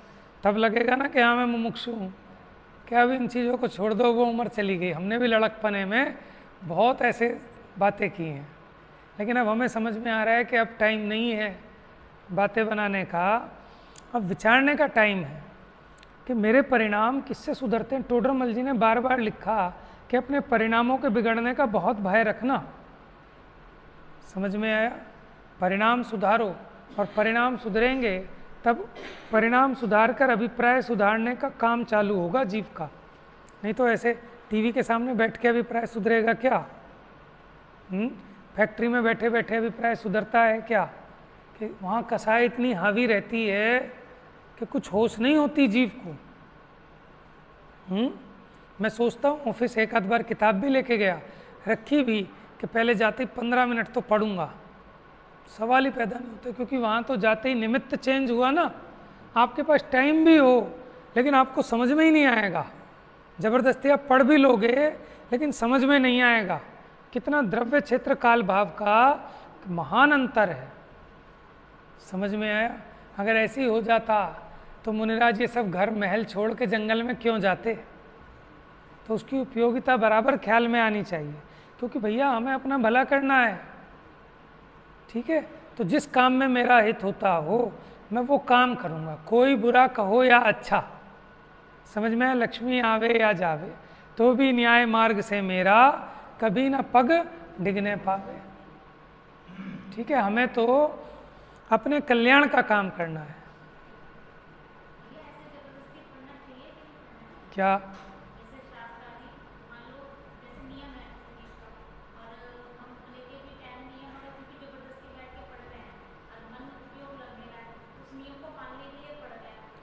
तब लगेगा ना कि हाँ मैं मुमुक्षु हूँ। क्या अभी इन चीज़ों को छोड़ दो, वो उम्र चली गई। हमने भी लड़कपने में बहुत ऐसे बातें की हैं, लेकिन अब हमें समझ में आ रहा है कि अब टाइम नहीं है बातें बनाने का, अब विचारने का टाइम है कि मेरे परिणाम किससे सुधरते हैं। टोडरमल जी ने बार बार लिखा कि अपने परिणामों के बिगड़ने का बहुत भय रखना। समझ में आया? परिणाम सुधारो, और परिणाम सुधरेंगे तब परिणाम सुधार कर अभिप्राय सुधारने का काम चालू होगा जीव का। नहीं तो ऐसे टीवी के सामने बैठ के अभिप्राय सुधरेगा क्या? फैक्ट्री में बैठे बैठे अभिप्राय सुधरता है क्या? कि वहाँ कसाई इतनी हावी रहती है कि कुछ होश नहीं होती जीव को। मैं सोचता हूँ ऑफिस एक आध बार किताब भी लेके गया, रखी भी कि पहले जाते ही 15 मिनट तो पढ़ूंगा, सवाल ही पैदा नहीं होते। क्योंकि वहाँ तो जाते ही निमित्त चेंज हुआ ना, आपके पास टाइम भी हो लेकिन आपको समझ में ही नहीं आएगा जबरदस्ती आप पढ़ भी लोगे लेकिन समझ में नहीं आएगा। कितना द्रव्य क्षेत्र काल भाव का महान अंतर है। समझ में आया? अगर ऐसे ही हो जाता तो मुनिराज ये सब घर महल छोड़ के जंगल में क्यों जाते? तो उसकी उपयोगिता बराबर ख्याल में आनी चाहिए, क्योंकि भैया हमें अपना भला करना है। ठीक है, तो जिस काम में मेरा हित होता हो मैं वो काम करूँगा, कोई बुरा कहो या अच्छा। समझ में? लक्ष्मी आवे या जावे तो भी न्याय मार्ग से मेरा कभी ना पग डिगने पावे। ठीक है, हमें तो अपने कल्याण का काम करना है। क्या?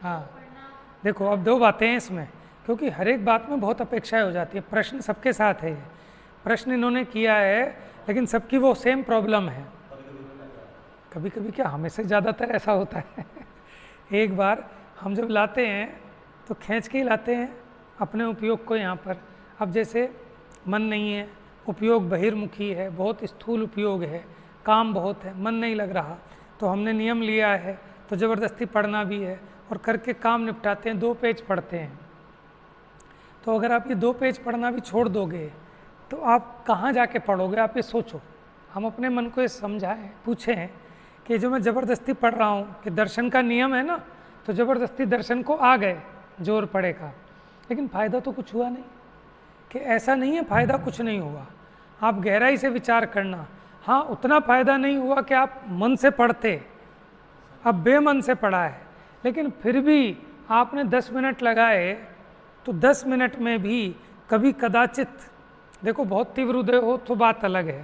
हाँ, देखो अब दो बातें हैं इसमें, क्योंकि हर एक बात में बहुत अपेक्षाएं हो जाती है। प्रश्न सबके साथ है, ये प्रश्न इन्होंने किया है लेकिन सबकी वो सेम प्रॉब्लम है। कभी कभी क्या, हमें से ज़्यादातर ऐसा होता है। एक बार हम जब लाते हैं तो खींच के ही लाते हैं अपने उपयोग को यहाँ पर। अब जैसे मन नहीं है, उपयोग बहिर्मुखी है, बहुत स्थूल उपयोग है, काम बहुत है, मन नहीं लग रहा, तो हमने नियम लिया है तो ज़बरदस्ती पढ़ना भी है और करके काम निपटाते हैं। 2 पेज पढ़ते हैं, तो अगर आप ये 2 पेज पढ़ना भी छोड़ दोगे तो आप कहाँ जाके पढ़ोगे? आप ये सोचो। हम अपने मन को ये समझाएं, पूछें कि जो मैं ज़बरदस्ती पढ़ रहा हूँ कि दर्शन का नियम है ना, तो ज़बरदस्ती दर्शन को आ गए, जोर पड़ेगा, लेकिन फ़ायदा तो कुछ हुआ नहीं। कि ऐसा नहीं है फ़ायदा कुछ नहीं हुआ, आप गहराई से विचार करना। हाँ, उतना फ़ायदा नहीं हुआ कि आप मन से पढ़ते, अब बेमन से पढ़ा है, लेकिन फिर भी आपने 10 मिनट लगाए तो 10 मिनट में भी कभी कदाचित, देखो बहुत तीव्र उदय हो तो बात अलग है,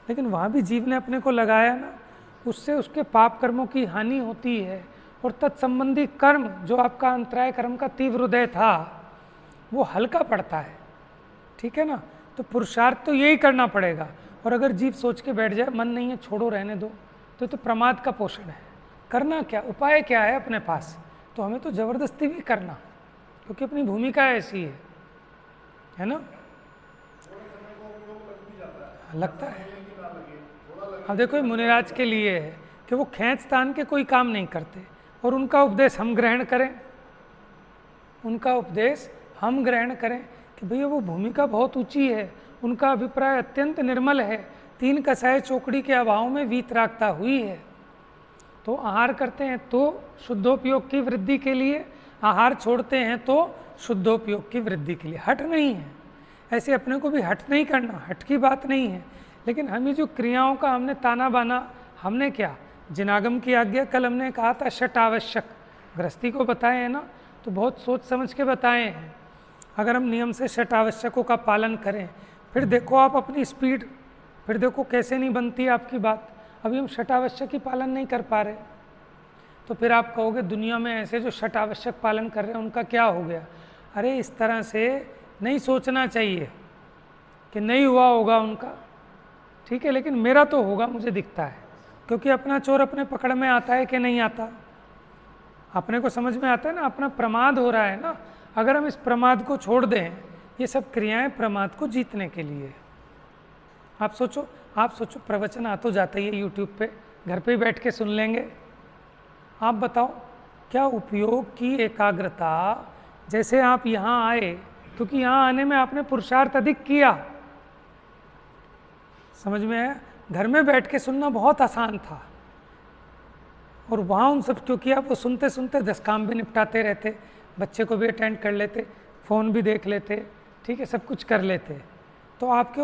लेकिन वहाँ भी जीव ने अपने को लगाया ना, उससे उसके पाप कर्मों की हानि होती है और तत्संबंधी कर्म जो आपका अंतराय कर्म का तीव्र उदय था वो हल्का पड़ता है। ठीक है ना? तो पुरुषार्थ तो यही करना पड़ेगा। और अगर जीव सोच के बैठ जाए मन नहीं है छोड़ो रहने दो, तो प्रमाद का पोषण है। करना क्या, उपाय क्या है अपने पास? तो हमें तो ज़बरदस्ती भी करना, क्योंकि अपनी भूमिका ऐसी है ना? लगता है। अब देखो मुनिराज के लिए है कि वो खींच तान के कोई काम नहीं करते और उनका उपदेश हम ग्रहण करें, उनका उपदेश हम ग्रहण करें कि भैया वो भूमिका बहुत ऊंची है, उनका अभिप्राय अत्यंत निर्मल है, 3 कसाय चौकड़ी के अभाव में वीतरागता हुई है। तो आहार करते हैं तो शुद्धोपयोग की वृद्धि के लिए, आहार छोड़ते हैं तो शुद्धोपयोग की वृद्धि के लिए। हट नहीं है, ऐसे अपने को भी हट नहीं करना, हट की बात नहीं है, लेकिन हम ये जो क्रियाओं का हमने ताना बाना, हमने क्या जिनागम की आज्ञा कल हमने कहा था षट आवश्यक गृहस्थी को बताए हैं ना, तो बहुत सोच समझ के बताए हैं। अगर हम नियम से षट आवश्यकों का पालन करें, फिर देखो आप अपनी स्पीड, फिर देखो कैसे नहीं बनती आपकी बात। अभी हम षट आवश्यक ही पालन नहीं कर पा रहे, तो फिर आप कहोगे दुनिया में ऐसे जो षट आवश्यक पालन कर रहे हैं उनका क्या हो गया? अरे इस तरह से नहीं सोचना चाहिए कि नहीं हुआ होगा उनका, ठीक है, लेकिन मेरा तो होगा, मुझे दिखता है, क्योंकि अपना चोर अपने पकड़ में आता है कि नहीं आता? अपने को समझ में आता है ना, अपना प्रमाद हो रहा है ना। अगर हम इस प्रमाद को छोड़ दें, ये सब क्रियाएं प्रमाद को जीतने के लिए। आप सोचो प्रवचन आ तो जाता ही है यूट्यूब पे, घर पे ही बैठ के सुन लेंगे। आप बताओ क्या उपयोग की एकाग्रता, जैसे आप यहाँ आए, क्योंकि यहाँ आने में आपने पुरुषार्थ अधिक किया, समझ में आया? घर में बैठ के सुनना बहुत आसान था, और वहाँ उन सब क्योंकि आप वो सुनते सुनते 10 काम भी निपटाते रहते, बच्चे को भी अटेंड कर लेते, फ़ोन भी देख लेते, ठीक है, सब कुछ कर लेते, तो आपके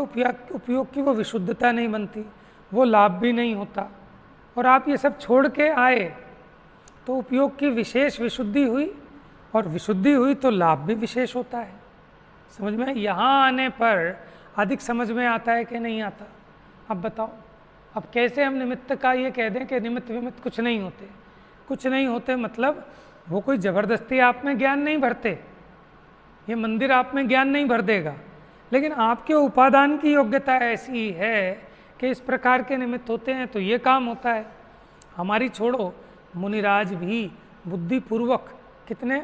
उपयोग की वो विशुद्धता नहीं बनती, वो लाभ भी नहीं होता। और आप ये सब छोड़ के आए तो उपयोग की विशेष विशुद्धि हुई, और विशुद्धि हुई तो लाभ भी विशेष होता है। समझ में? यहाँ आने पर अधिक समझ में आता है कि नहीं आता? अब बताओ, अब कैसे हम निमित्त का ये कह दें कि निमित्त विमित्त कुछ नहीं होते? कुछ नहीं होते मतलब वो कोई ज़बरदस्ती आप में ज्ञान नहीं भरते, ये मंदिर आप में ज्ञान नहीं भर देगा, लेकिन आपके उपादान की योग्यता ऐसी है कि इस प्रकार के निमित्त होते हैं तो ये काम होता है। हमारी छोड़ो, मुनिराज भी बुद्धिपूर्वक कितने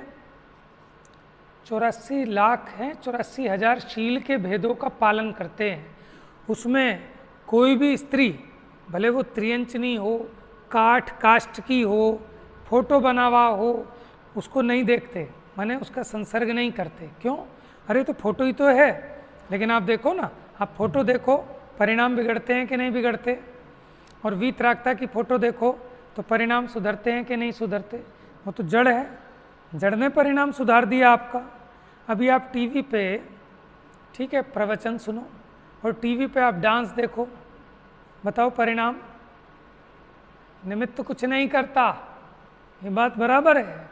84 लाख हैं, 84,000 शील के भेदों का पालन करते हैं। उसमें कोई भी स्त्री, भले वो त्रियंचनी हो, काठ काष्ठ की हो, फोटो बना हुआ हो, उसको नहीं देखते, माने उसका संसर्ग नहीं करते। क्यों? अरे तो फोटो ही तो है। लेकिन आप देखो ना, आप फोटो देखो, परिणाम बिगड़ते हैं कि नहीं बिगड़ते? और वीतरागता की फोटो देखो तो परिणाम सुधरते हैं कि नहीं सुधरते? वो तो जड़ है, जड़ ने परिणाम सुधार दिया आपका। अभी आप टीवी पे, ठीक है, प्रवचन सुनो और टीवी पे आप डांस देखो, बताओ परिणाम? निमित्त तो कुछ नहीं करता, ये बात बराबर है।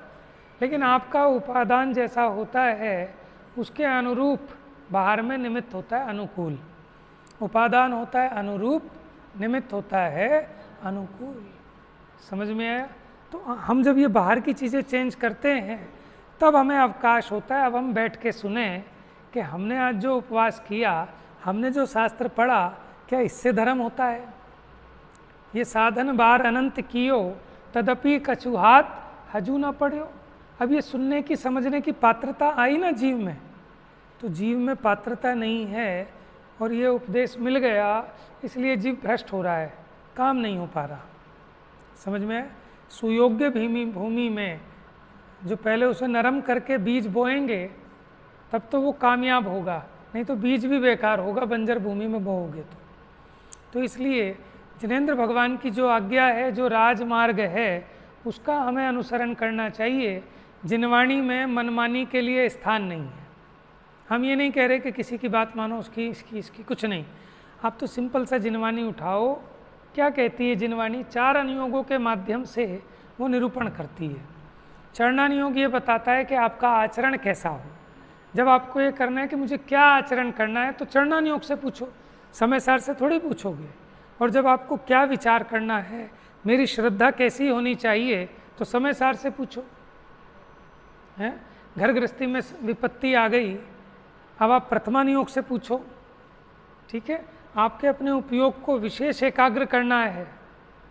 लेकिन आपका उपादान जैसा होता है उसके अनुरूप बाहर में निमित्त होता है अनुकूल। उपादान होता है अनुरूप, निमित्त होता है अनुकूल। समझ में आया? तो हम जब ये बाहर की चीज़ें चेंज करते हैं तब हमें अवकाश होता है। अब हम बैठ के सुने कि हमने आज जो उपवास किया, हमने जो शास्त्र पढ़ा, क्या इससे धर्म होता है? ये साधन बार अनंत कियो तदपि कछुहात हजू न पढ़्यो। अब ये सुनने की, समझने की पात्रता आई ना जीव में, तो जीव में पात्रता नहीं है और ये उपदेश मिल गया, इसलिए जीव भ्रष्ट हो रहा है, काम नहीं हो पा रहा। समझ में? सुयोग्य भूमि में जो पहले उसे नरम करके बीज बोएंगे तब तो वो कामयाब होगा, नहीं तो बीज भी बेकार होगा बंजर भूमि में बोओगे तो इसलिए जिनेंद्र भगवान की जो आज्ञा है, जो राजमार्ग है, उसका हमें अनुसरण करना चाहिए। जिनवाणी में मनमानी के लिए स्थान नहीं है। हम ये नहीं कह रहे कि किसी की बात मानो, उसकी इसकी कुछ नहीं। आप तो सिंपल सा जिनवाणी उठाओ। क्या कहती है जिनवाणी? 4 अनुयोगों के माध्यम से वो निरूपण करती है। चरणानुयोग ये बताता है कि आपका आचरण कैसा हो। जब आपको ये करना है कि मुझे क्या आचरण करना है, तो चरणानुयोग से पूछो, समय सार से थोड़ी पूछोगे। और जब आपको क्या विचार करना है, मेरी श्रद्धा कैसी होनी चाहिए, तो समय सार से पूछो। हैं? घर गृहस्थी में विपत्ति आ गई, अब आप प्रथमानुयोग से पूछो। ठीक है, आपके अपने उपयोग को विशेष एकाग्र करना है,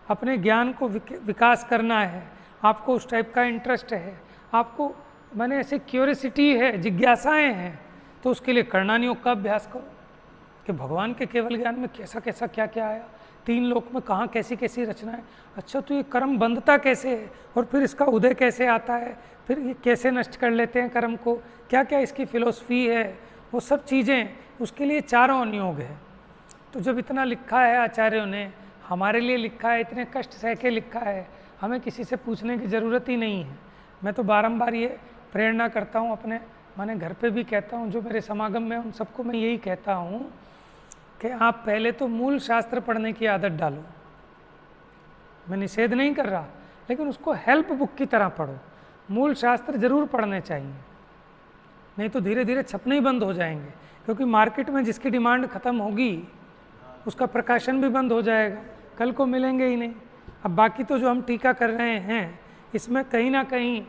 अपने ज्ञान को विकास करना है, आपको उस टाइप का इंटरेस्ट है, आपको माने ऐसे क्यूरियोसिटी है, जिज्ञासाएं हैं, तो उसके लिए कर्णानुयोग का अभ्यास करो कि भगवान के केवल ज्ञान में कैसा कैसा क्या क्या आया, 3 लोक में कहाँ कैसी कैसी रचना है। अच्छा, तो ये कर्म बंधता कैसे है और फिर इसका उदय कैसे आता है, फिर ये कैसे नष्ट कर लेते हैं कर्म को, क्या क्या इसकी फिलोसफी है, वो सब चीज़ें, उसके लिए 4 अनुयोग है। तो जब इतना लिखा है आचार्यों ने, हमारे लिए लिखा है, इतने कष्ट सह के लिखा है, हमें किसी से पूछने की ज़रूरत ही नहीं है। मैं तो बारंबार ये प्रेरणा करता हूँ अपने, मैंने घर पे भी कहता हूँ, जो मेरे समागम में उन सबको मैं यही कहता हूँ कि आप पहले तो मूल शास्त्र पढ़ने की आदत डालो। मैं निषेध नहीं कर रहा, लेकिन उसको हेल्प बुक की तरह पढ़ो। मूल शास्त्र जरूर पढ़ने चाहिए, नहीं तो धीरे धीरे छपने ही बंद हो जाएंगे, क्योंकि मार्केट में जिसकी डिमांड ख़त्म होगी उसका प्रकाशन भी बंद हो जाएगा, कल को मिलेंगे ही नहीं। अब बाकी तो जो हम टीका कर रहे हैं, इसमें कहीं ना कहीं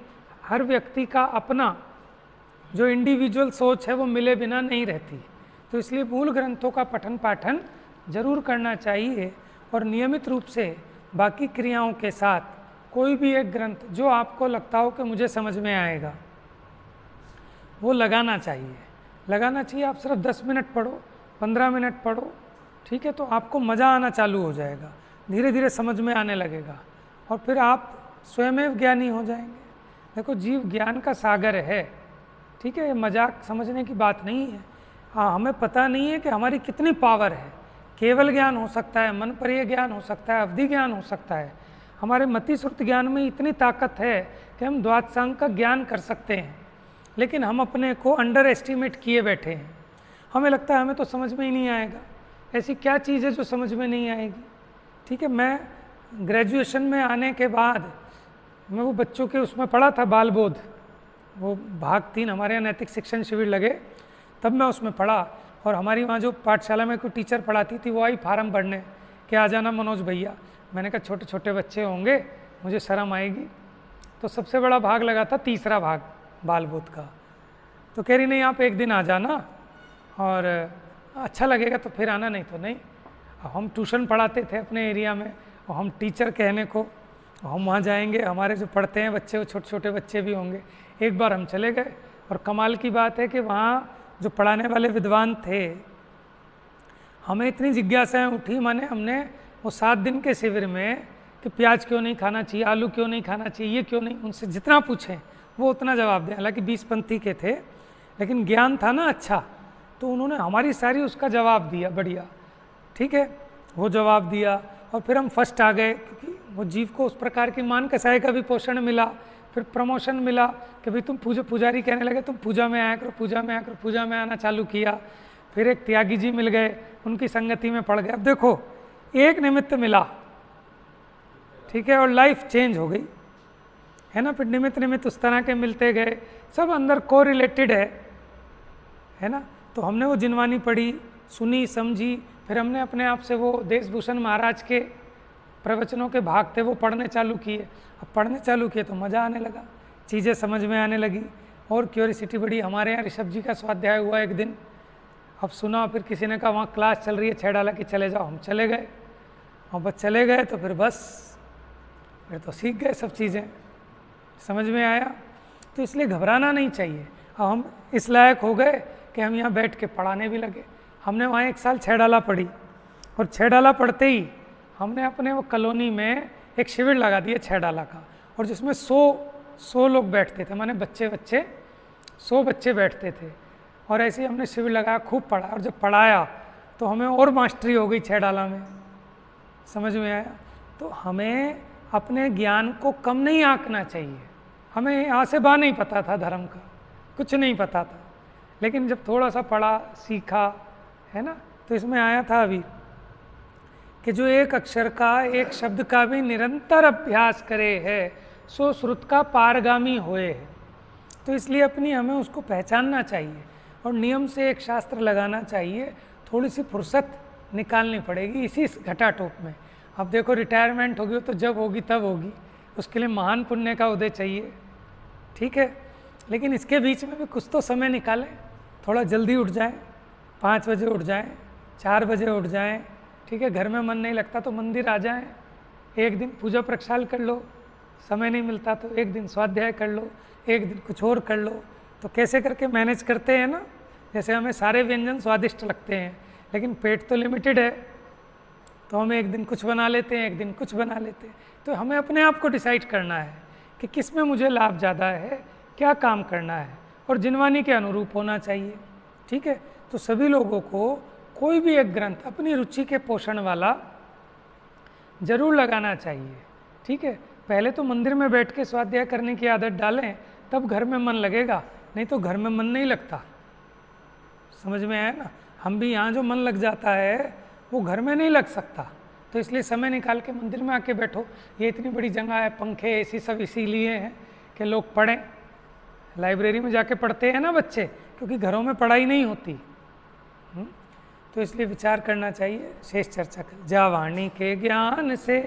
हर व्यक्ति का अपना जो इंडिविजुअल सोच है वो मिले बिना नहीं रहती। तो इसलिए मूल ग्रंथों का पठन पाठन जरूर करना चाहिए और नियमित रूप से बाकी क्रियाओं के साथ कोई भी एक ग्रंथ जो आपको लगता हो कि मुझे समझ में आएगा वो लगाना चाहिए। लगाना चाहिए। आप सिर्फ 10 मिनट पढ़ो, 15 मिनट पढ़ो, ठीक है, तो आपको मज़ा आना चालू हो जाएगा, धीरे धीरे समझ में आने लगेगा और फिर आप स्वयं ज्ञानी हो जाएंगे। देखो, जीव ज्ञान का सागर है, ठीक है, ये मजाक समझने की बात नहीं है। हाँ, हमें पता नहीं है कि हमारी कितनी पावर है। केवल ज्ञान हो सकता है, मन परिय ज्ञान हो सकता है, अवधि ज्ञान हो सकता है। हमारे मति श्रुत ज्ञान में इतनी ताकत है कि हम द्वादशांग का ज्ञान कर सकते हैं, लेकिन हम अपने को अंडर एस्टिमेट किए बैठे हैं। हमें लगता है हमें तो समझ में ही नहीं आएगा। ऐसी क्या चीज़ है जो समझ में नहीं आएगी? ठीक है, मैं ग्रेजुएशन में आने के बाद मैं वो बच्चों के उसमें पढ़ा था, बाल बोध, वो भाग 3 हमारे यहाँ नैतिक शिक्षण शिविर लगे, तब मैं उसमें पढ़ा। और हमारी वहाँ जो पाठशाला में कोई टीचर पढ़ाती थी वो आई फार्म भरने कि आ जाना मनोज भैया। मैंने कहा छोटे छोटे बच्चे होंगे, मुझे शर्म आएगी। तो सबसे बड़ा भाग लगा था 3रा भाग बाल बोध का। तो कह रही नहीं, आप एक दिन आ जाना और अच्छा लगेगा तो फिर आना, नहीं तो नहीं। हम ट्यूशन पढ़ाते थे अपने एरिया में और हम टीचर कहने को हम वहाँ जाएंगे, हमारे जो पढ़ते हैं बच्चे वो छोटे छोटे बच्चे भी होंगे। एक बार हम चले गए और कमाल की बात है कि वहाँ जो पढ़ाने वाले विद्वान थे, हमें इतनी जिज्ञासाएं उठी, माने हमने वो 7 दिन के शिविर में कि प्याज क्यों नहीं खाना चाहिए, आलू क्यों नहीं खाना चाहिए, ये क्यों नहीं, उनसे जितना पूछें वो उतना जवाब दें। हालांकि 20 पंथी के थे, लेकिन ज्ञान था ना अच्छा, तो उन्होंने हमारी सारी उसका जवाब दिया बढ़िया, ठीक है, वो जवाब दिया। और फिर हम फर्स्ट आ गए, क्योंकि वो जीव को उस प्रकार की मान कसाई का भी पोषण मिला, फिर प्रमोशन मिला कि भाई तुम पुजारी कहने लगे तुम पूजा में आया करो, पूजा में आया करो, पूजा में आना चालू किया। फिर एक त्यागी जी मिल गए, उनकी संगति में पड़ गए। अब देखो एक निमित्त मिला, ठीक है, और लाइफ चेंज हो गई, है ना। फिर निमित्त उस तरह के मिलते गए, सब अंदर को रिलेटेड है ना। तो हमने वो जिनवानी पढ़ी, सुनी, समझी, फिर हमने अपने आप से वो देशभूषण महाराज के प्रवचनों के भाग थे वो पढ़ने चालू किए। अब पढ़ने चालू किए तो मज़ा आने लगा, चीज़ें समझ में आने लगी और क्यूरियोसिटी बढ़ी। हमारे यहाँ ऋषभ जी का स्वाध्याय हुआ एक दिन, अब सुना, फिर किसी ने कहा वहाँ क्लास चल रही है 6 डाला कि चले जाओ, हम चले गए। और बस चले गए तो फिर फिर तो सीख गए सब चीज़ें, समझ में आया। तो इसलिए घबराना नहीं चाहिए। अब हम इस लायक हो गए कि हम यहाँ बैठ के पढ़ाने भी लगे। हमने वहाँ 1 साल 6 डाला पढ़ी, और 6 डाला पढ़ते ही हमने अपने वो कॉलोनी में एक शिविर लगा दिया 6 डाला का, और जिसमें 100 लोग बैठते थे, माने बच्चे 100 बच्चे बैठते थे। और ऐसे ही हमने शिविर लगाया, खूब पढ़ा, और जब पढ़ाया तो हमें और मास्टरी हो गई 6 डाला में, समझ में आया। तो हमें अपने ज्ञान को कम नहीं आंकना चाहिए। हमें यहाँ से बात नहीं पता था, धर्म का कुछ नहीं पता था, लेकिन जब थोड़ा सा पढ़ा, सीखा, है ना, तो इसमें आया था अभी कि जो एक अक्षर का, एक शब्द का भी निरंतर अभ्यास करे है, सो श्रुत का पारगामी होए है। तो इसलिए अपनी हमें उसको पहचानना चाहिए और नियम से एक शास्त्र लगाना चाहिए। थोड़ी सी फुर्सत निकालनी पड़ेगी इसी घटाटोप में। अब देखो रिटायरमेंट होगी तो जब होगी तब होगी, उसके लिए महान पुण्य का उदय चाहिए, ठीक है। लेकिन इसके बीच में भी कुछ तो समय निकालें, थोड़ा जल्दी उठ जाएं, 5 बजे उठ जाएं, 4 बजे उठ जाएं, ठीक है। घर में मन नहीं लगता तो मंदिर आ जाएं, एक दिन पूजा प्रक्षाल कर लो, समय नहीं मिलता तो एक दिन स्वाध्याय कर लो, एक दिन कुछ और कर लो। तो कैसे करके मैनेज करते हैं ना। जैसे हमें सारे व्यंजन स्वादिष्ट लगते हैं, लेकिन पेट तो लिमिटेड है, तो हम एक दिन कुछ बना लेते हैं, एक दिन कुछ बना लेते हैं। तो हमें अपने आप को डिसाइड करना है कि किस में मुझे लाभ ज़्यादा है, क्या काम करना है, और जिनवानी के अनुरूप होना चाहिए, ठीक है। तो सभी लोगों को कोई भी एक ग्रंथ अपनी रुचि के पोषण वाला जरूर लगाना चाहिए, ठीक है। पहले तो मंदिर में बैठ के स्वाध्याय करने की आदत डालें, तब घर में मन लगेगा, नहीं तो घर में मन नहीं लगता, समझ में आया ना। हम भी यहाँ जो मन लग जाता है वो घर में नहीं लग सकता। तो इसलिए समय निकाल के मंदिर में आके बैठो। ये इतनी बड़ी जगह है, पंखे, एसी सब इसीलिए हैं कि लोग पढ़ें। लाइब्रेरी में जाके पढ़ते हैं ना बच्चे, क्योंकि घरों में पढ़ाई नहीं होती। तो इसलिए विचार करना चाहिए। शेष चर्चा कर। जा वाणी के ज्ञान से